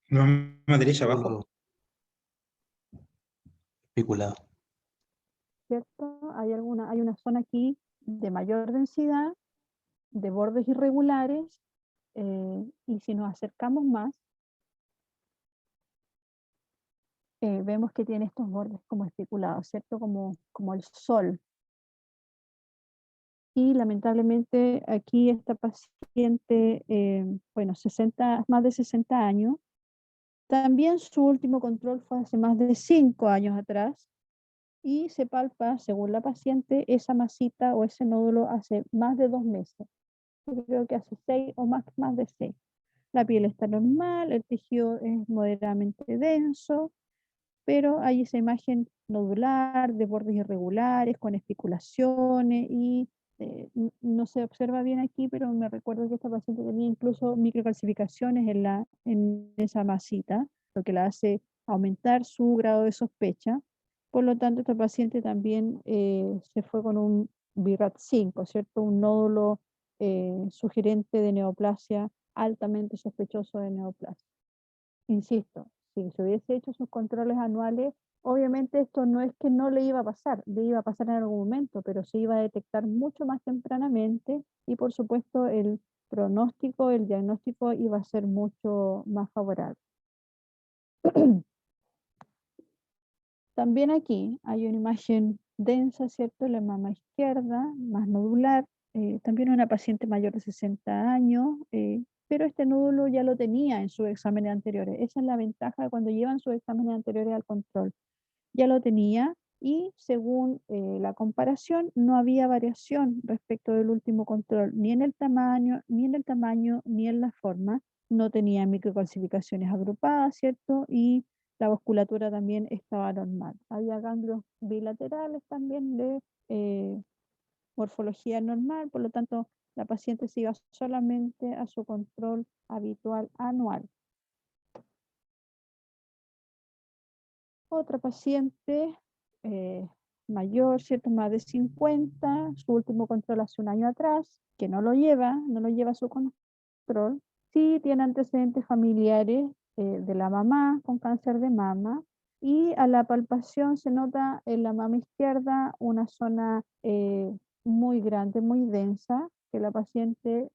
La mama derecha abajo. Especulado. ¿Cierto? Hay una zona aquí de mayor densidad, de bordes irregulares, y si nos acercamos más, vemos que tiene estos bordes como especulados, ¿cierto? Como el sol. Y lamentablemente aquí esta paciente, bueno, más de 60 años, también su último control fue hace más de 5 años atrás, y se palpa, según la paciente, esa masita o ese nódulo hace más de 2 meses. Yo creo que hace 6 o más de 6. La piel está normal, el tejido es moderadamente denso, pero hay esa imagen nodular, de bordes irregulares, con especulaciones, y no se observa bien aquí, pero me recuerdo que esta paciente tenía incluso microcalcificaciones en esa masita, lo que la hace aumentar su grado de sospecha. Por lo tanto, esta paciente también se fue con un BRAF5, ¿cierto? Un nódulo sugerente de neoplasia, altamente sospechoso de neoplasia. Insisto, si se hubiese hecho sus controles anuales, obviamente esto no es que no le iba a pasar, le iba a pasar en algún momento, pero se iba a detectar mucho más tempranamente, y por supuesto el pronóstico, el diagnóstico iba a ser mucho más favorable. También aquí hay una imagen densa, ¿cierto? La mama izquierda, más nodular. También una paciente mayor de 60 años, pero este nódulo ya lo tenía en sus exámenes anteriores. Esa es la ventaja de cuando llevan sus exámenes anteriores al control. Ya lo tenía y según la comparación no había variación respecto del último control, ni en el tamaño, ni en la forma. No tenía microcalcificaciones agrupadas, ¿cierto? Y la vasculatura también estaba normal. Había ganglios bilaterales también de morfología normal, por lo tanto la paciente se iba solamente a su control habitual anual. Otra paciente mayor, ¿cierto? Más de 50, su último control hace un año atrás, que no lo lleva a su control. Sí tiene antecedentes familiares de la mamá con cáncer de mama y a la palpación se nota en la mama izquierda una zona muy grande, muy densa, que la paciente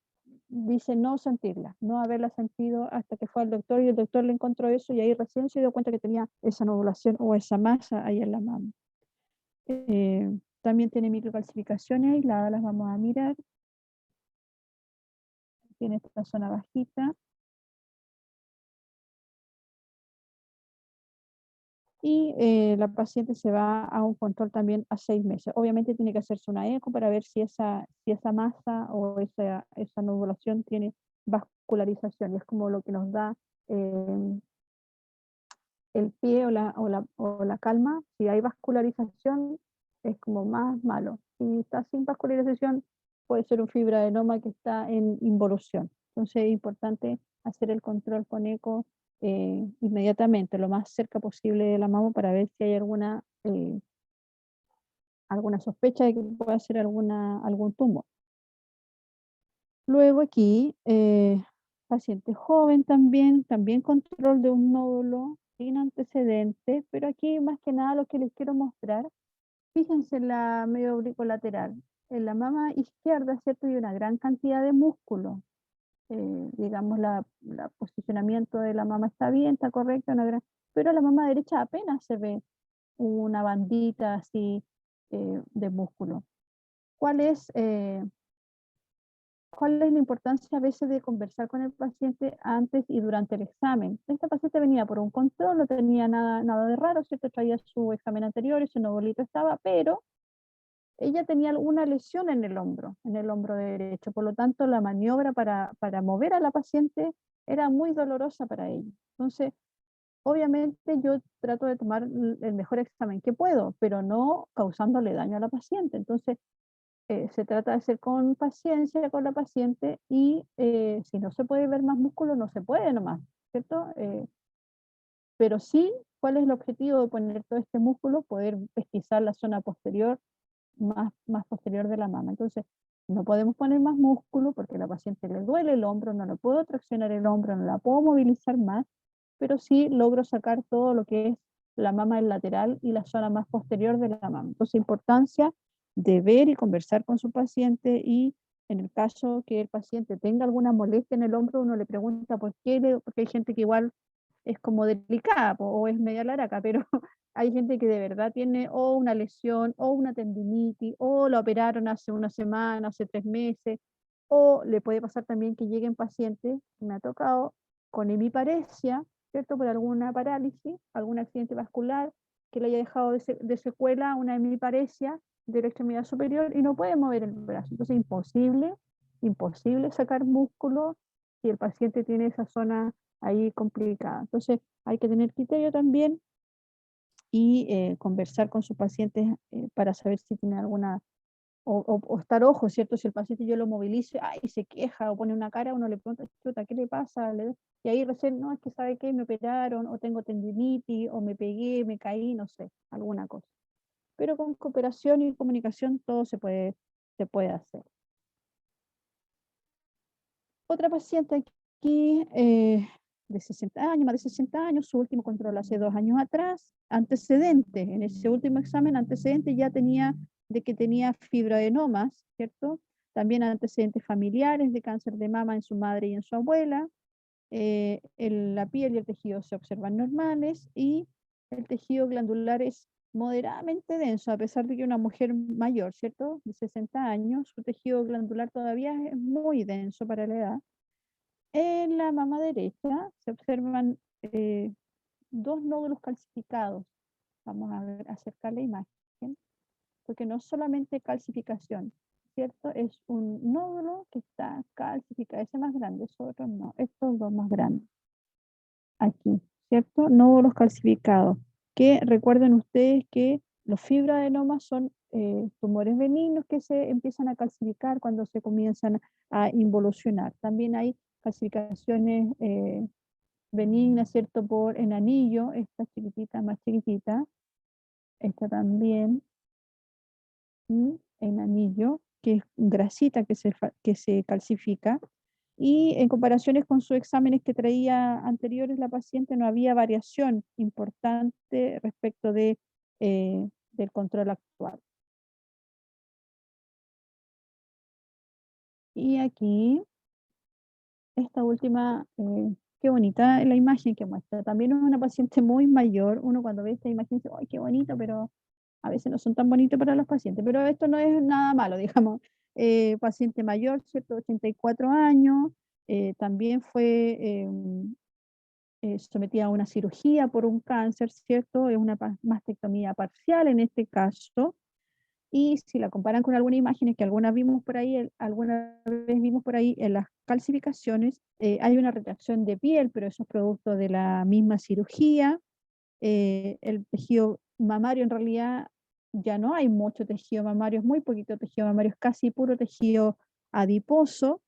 dice no sentirla, no haberla sentido hasta que fue al doctor y el doctor le encontró eso y ahí recién se dio cuenta que tenía esa nodulación o esa masa ahí en la mama. También tiene microcalcificaciones aisladas, las vamos a mirar. Tiene esta zona bajita. Y la paciente se va a un control también a 6 meses. Obviamente tiene que hacerse una eco para ver si esa masa o esa nodulación tiene vascularización. Y es como lo que nos da el pie o la calma. Si hay vascularización es como más malo. Si está sin vascularización puede ser un fibroadenoma que está en involución. Entonces es importante hacer el control con eco inmediatamente, lo más cerca posible de la mama para ver si hay alguna sospecha de que pueda ser algún tumor. Luego aquí, paciente joven también control de un nódulo sin antecedentes, pero aquí más que nada lo que les quiero mostrar, fíjense en la medio lateral. En la mama izquierda, ¿cierto? Hay una gran cantidad de músculo. Digamos, el posicionamiento de la mama está bien, está correcto, pero en la mama derecha apenas se ve una bandita así de músculo. ¿Cuál es la importancia a veces de conversar con el paciente antes y durante el examen? Esta paciente venía por un control, no tenía nada de raro, ¿cierto? Traía su examen anterior y su nodulito estaba, pero ella tenía alguna lesión en el hombro derecho, por lo tanto la maniobra para mover a la paciente era muy dolorosa para ella. Entonces, obviamente yo trato de tomar el mejor examen que puedo, pero no causándole daño a la paciente. Entonces, se trata de hacer con paciencia con la paciente y si no se puede ver más músculo, no se puede nomás, ¿cierto? Pero sí, ¿cuál es el objetivo de poner todo este músculo? Poder pesquisar la zona posterior, más posterior de la mama. Entonces, no podemos poner más músculo porque a la paciente le duele el hombro, no le puedo traccionar el hombro, no la puedo movilizar más, pero sí logro sacar todo lo que es la mama del lateral y la zona más posterior de la mama. Entonces, importancia de ver y conversar con su paciente y en el caso que el paciente tenga alguna molestia en el hombro, uno le pregunta por qué, porque hay gente que igual es como delicada o es media laraca, pero hay gente que de verdad tiene o una lesión o una tendinitis o la operaron hace una semana, hace 3 meses, o le puede pasar también que lleguen pacientes, me ha tocado, con hemiparesia, ¿cierto? Por alguna parálisis, algún accidente vascular que le haya dejado de secuela una hemiparesia de la extremidad superior y no puede mover el brazo. Entonces imposible sacar músculo si el paciente tiene esa zona ahí complicada. Entonces hay que tener criterio también y conversar con sus pacientes para saber si tiene alguna, o estar ojo, ¿cierto? Si el paciente yo lo movilizo, y se queja o pone una cara, uno le pregunta, chuta, ¿qué le pasa? Y ahí recién, no, es que sabe que me operaron, o tengo tendinitis, o me pegué, me caí, no sé, alguna cosa. Pero con cooperación y comunicación todo se puede hacer. Otra paciente aquí de 60 años, más de 60 años, su último control hace 2 años atrás, antecedentes, en ese último examen, antecedentes ya tenía de que tenía fibroadenomas, ¿cierto? También antecedentes familiares de cáncer de mama en su madre y en su abuela, la piel y el tejido se observan normales y el tejido glandular es moderadamente denso, a pesar de que una mujer mayor, ¿cierto? De 60 años, su tejido glandular todavía es muy denso para la edad. En la mama derecha se observan dos nódulos calcificados. Vamos a acercar la imagen, porque no solamente calcificación, ¿cierto? Es un nódulo que está calcificado, ese más grande, esos otros no, estos dos más grandes. Aquí, ¿cierto? Nódulos calcificados, que recuerden ustedes que los fibroadenomas son tumores benignos que se empiezan a calcificar cuando se comienzan a involucionar. También hay calcificaciones benignas, ¿cierto? En anillo, esta chiquitita, más chiquitita, esta también, en anillo, que es grasita que se calcifica. Y en comparaciones con sus exámenes que traía anteriores, la paciente no había variación importante respecto del control actual. Y aquí, esta última, qué bonita la imagen que muestra. También es una paciente muy mayor. Uno cuando ve esta imagen dice, ¡ay, qué bonito! Pero a veces no son tan bonitos para los pacientes. Pero esto no es nada malo, digamos. Paciente mayor, ¿cierto? 84 años. También fue sometida a una cirugía por un cáncer, ¿cierto? Es una mastectomía parcial en este caso. Y si la comparan con algunas imágenes que alguna vez vimos por ahí en las calcificaciones, hay una retracción de piel, pero eso es producto de la misma cirugía. El tejido mamario en realidad ya no hay mucho tejido mamario, es muy poquito tejido mamario, es casi puro tejido adiposo.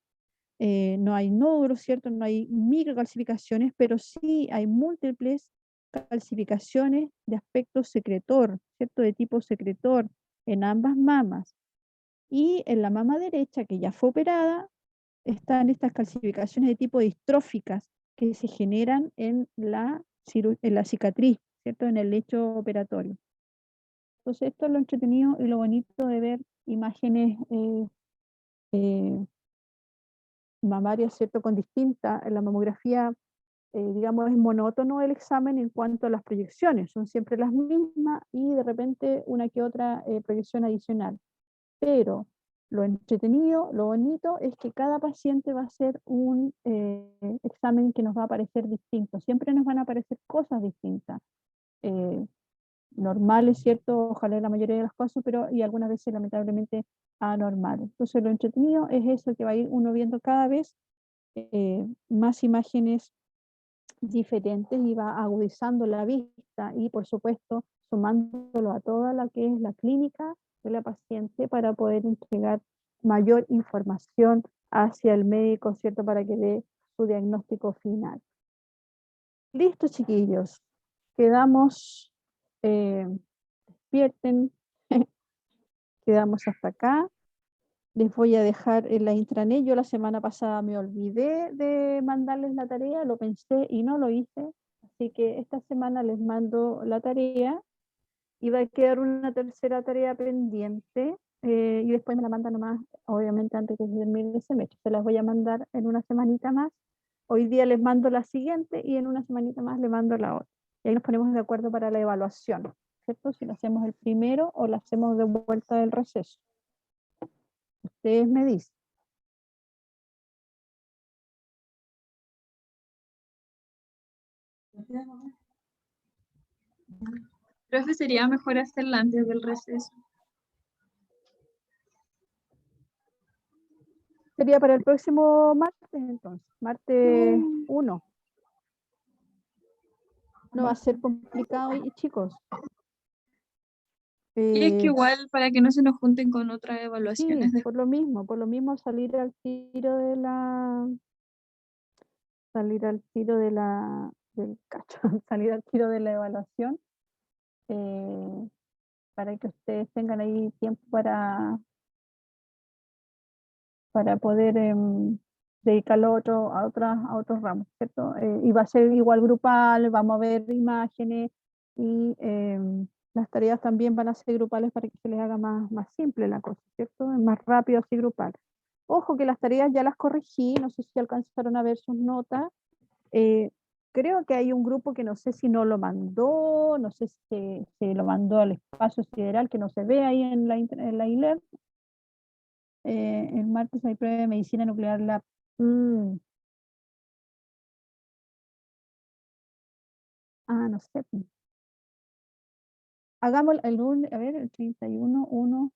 No hay nódulos, ¿cierto? No hay microcalcificaciones, pero sí hay múltiples calcificaciones de aspecto secretor, ¿cierto? De tipo secretor en ambas mamas. Y en la mama derecha, que ya fue operada, están estas calcificaciones de tipo distróficas que se generan en la cicatriz, ¿cierto? En el lecho operatorio. Entonces, esto es lo entretenido y lo bonito de ver imágenes mamarias, ¿cierto? Con distinta, en la mamografía, digamos, es monótono el examen en cuanto a las proyecciones, son siempre las mismas y de repente una que otra proyección adicional. Pero lo entretenido, lo bonito es que cada paciente va a hacer un examen que nos va a parecer distinto, siempre nos van a aparecer cosas distintas. Normales, ¿cierto? Ojalá en la mayoría de los casos, pero y algunas veces lamentablemente anormales. Entonces lo entretenido es eso, que va a ir uno viendo cada vez más imágenes diferentes y va agudizando la vista y por supuesto sumándolo a toda la que es la clínica de la paciente para poder entregar mayor información hacia el médico, ¿cierto? Para que dé su diagnóstico final. Listo, chiquillos. Quedamos, despierten, quedamos hasta acá. Les voy a dejar en la intranet. Yo la semana pasada me olvidé de mandarles la tarea, lo pensé y no lo hice. Así que esta semana les mando la tarea y va a quedar una tercera tarea pendiente y después me la mandan nomás, obviamente antes que se termine el semestre. Se las voy a mandar en una semanita más. Hoy día les mando la siguiente y en una semanita más les mando la otra. Y ahí nos ponemos de acuerdo para la evaluación, ¿cierto? Si lo hacemos el primero o lo hacemos de vuelta del receso. Ustedes me dicen. Profe, sería mejor hacerla antes del receso. Sería para el próximo martes, entonces, martes 1. No va a ser complicado, y chicos. Y es que igual para que no se nos junten con otras Sí, evaluaciones. por lo mismo salir al tiro de la, del cacho, salir al tiro de la evaluación, para que ustedes tengan ahí tiempo para poder dedicarlo a otros ramos, ¿cierto? Y va a ser igual grupal, vamos a ver imágenes y las tareas también van a ser grupales para que se les haga más simple la cosa, ¿cierto? Es más rápido así grupal. Ojo que las tareas ya las corregí, no sé si alcanzaron a ver sus notas. Creo que hay un grupo que no sé si no lo mandó, no sé si se lo mandó al espacio sideral, que no se ve ahí en en la ILER. El martes hay prueba de medicina nuclear lab. No sé. Hagamos el lunes, a ver, el 31, 1.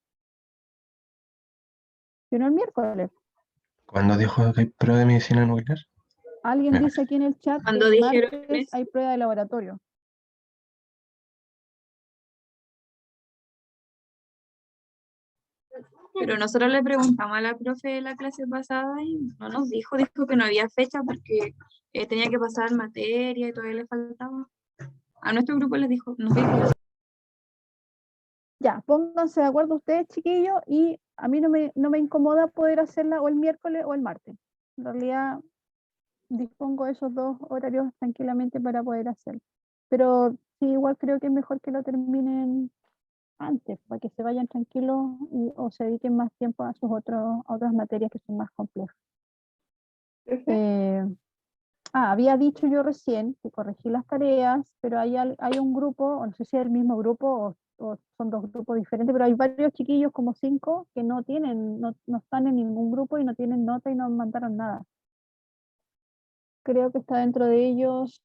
Yo no el miércoles. ¿Cuándo dijo que hay prueba de medicina nuclear? Alguien Mira. dice aquí en el chat Cuando que el dijeron martes eso. hay prueba de laboratorio. Pero nosotros le preguntamos a la profe de la clase pasada y no nos dijo que no había fecha porque tenía que pasar materia y todavía le faltaba. A nuestro grupo les dijo, nos dijo eso. Ya, pónganse de acuerdo ustedes, chiquillos, y a mí no me incomoda poder hacerla o el miércoles o el martes. En realidad dispongo de esos dos horarios tranquilamente para poder hacerlo. Pero sí, igual creo que es mejor que lo terminen antes, para que se vayan tranquilos o se dediquen más tiempo a a otras materias que son más complejas. Había dicho yo recién que corregí las tareas, pero hay un grupo, o no sé si es el mismo grupo o son dos grupos diferentes, pero hay varios chiquillos, como 5, que no están en ningún grupo y no tienen nota y no mandaron nada. Creo que está dentro de ellos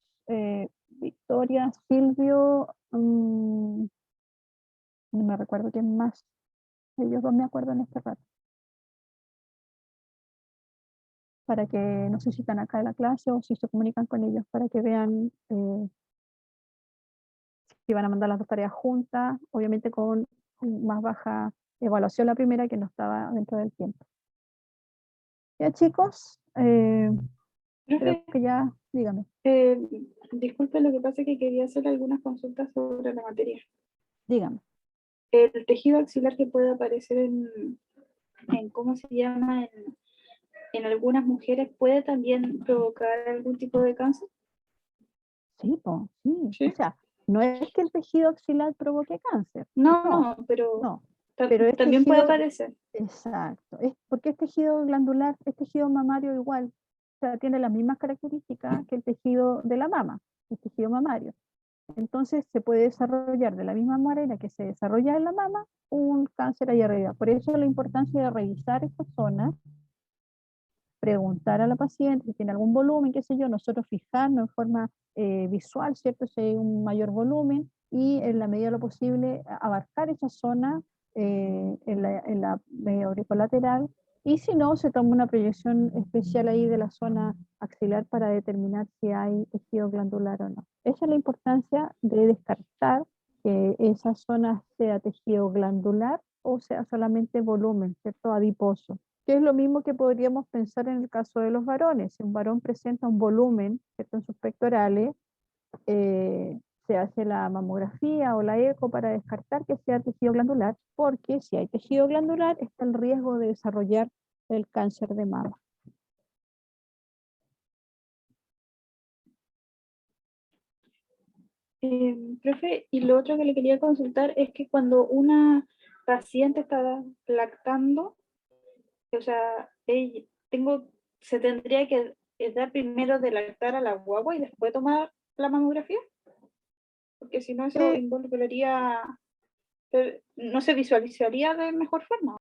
Victoria, Silvio, no me recuerdo quién más. Ellos dos me acuerdo en este rato. Para que no sé si están acá en la clase o si se comunican con ellos para que vean si van a mandar las dos tareas juntas, obviamente con más baja evaluación la primera que no estaba dentro del tiempo. Ya chicos, creo Profe, que ya, dígame. disculpe, lo que pasa es que quería hacer algunas consultas sobre la materia. Dígame. El tejido axilar que puede aparecer en ¿cómo se llama? En algunas mujeres puede también provocar algún tipo de cáncer. Sí, po, sí. ¿Sí? O sea, no es que el tejido axilar provoque cáncer. No, pero No, pero es también puede tejido, aparecer. exacto, es porque es tejido glandular, es tejido mamario igual, o sea, tiene las mismas características que el tejido de la mama, el tejido mamario. Entonces se puede desarrollar de la misma manera que se desarrolla en la mama un cáncer ahí arriba. Por eso la importancia de revisar esta zona, preguntar a la paciente si tiene algún volumen, qué sé yo, nosotros fijarnos en forma visual, ¿cierto? Si hay un mayor volumen y en la medida de lo posible abarcar esa zona en la media auricolateral y si no, se toma una proyección especial ahí de la zona axilar para determinar si hay tejido glandular o no. Esa es la importancia de descartar que esa zona sea tejido glandular o sea solamente volumen, ¿cierto? Adiposo, que es lo mismo que podríamos pensar en el caso de los varones. Si un varón presenta un volumen, ¿cierto? En sus pectorales, se hace la mamografía o la eco para descartar que sea tejido glandular, porque si hay tejido glandular está el riesgo de desarrollar el cáncer de mama. Profe, y lo otro que le quería consultar es que cuando una paciente está lactando, o sea, se tendría que dar primero de lactar a la guagua y después tomar la mamografía, porque si no eso involucraría, no se visualizaría de mejor forma.